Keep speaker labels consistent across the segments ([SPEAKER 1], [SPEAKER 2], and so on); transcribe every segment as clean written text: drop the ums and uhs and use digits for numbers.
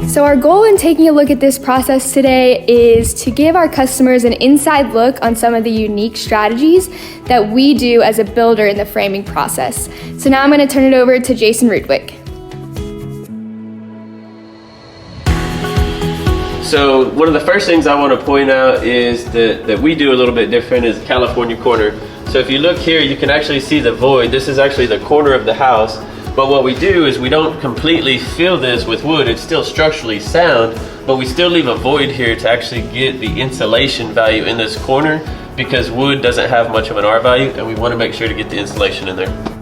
[SPEAKER 1] So our goal in taking a look at this process today is to give our customers an inside look on some of the unique strategies that we do as a builder in the framing process. So now I'm going to turn it over to Jason Rudwick.
[SPEAKER 2] So one of the first things I want to point out is that we do a little bit different is California corner. So if you look here, you can actually see the void. This is actually the corner of the house. But what we do is we don't completely fill this with wood. It's still structurally sound, but we still leave a void here to actually get the insulation value in this corner, because wood doesn't have much of an R value, and we want to make sure to get the insulation in there.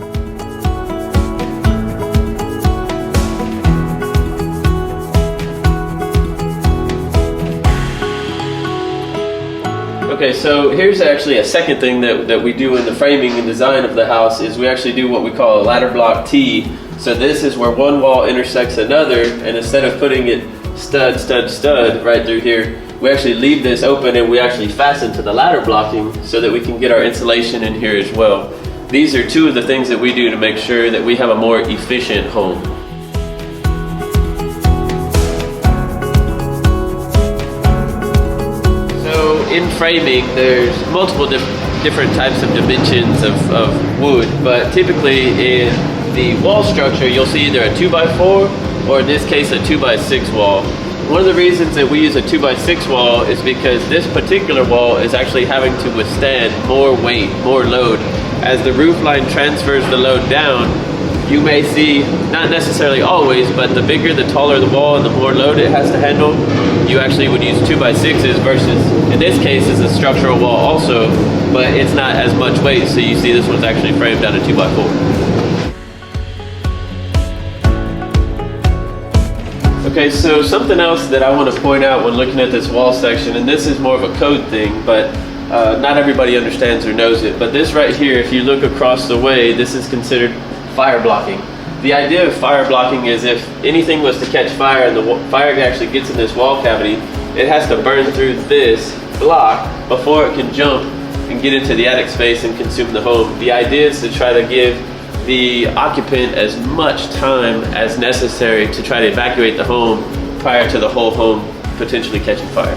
[SPEAKER 2] Okay, so here's actually a second thing that we do in the framing and design of the house is we actually do what we call a ladder block T. So this is where one wall intersects another, and instead of putting it stud, stud, stud right through here, we actually leave this open and we actually fasten to the ladder blocking so that we can get our insulation in here as well. These are two of the things that we do to make sure that we have a more efficient home. In framing, there's multiple different types of dimensions of wood, but typically in the wall structure, you'll see either a 2x4 or in this case a 2x6 wall. One of the reasons that we use a 2x6 wall is because this particular wall is actually having to withstand more weight, more load. As the roof line transfers the load down, you may see, not necessarily always, but the bigger, the taller the wall and the more load it has to handle, you actually would use 2x6s versus, in this case, is a structural wall also, but it's not as much weight, so you see this one's actually framed down to 2x4. Okay, so something else that I want to point out when looking at this wall section, and this is more of a code thing, but not everybody understands or knows it, but this right here, if you look across the way, this is considered fire blocking. The idea of fire blocking is if anything was to catch fire and the fire actually gets in this wall cavity, it has to burn through this block before it can jump and get into the attic space and consume the home. The idea is to try to give the occupant as much time as necessary to try to evacuate the home prior to the whole home potentially catching fire.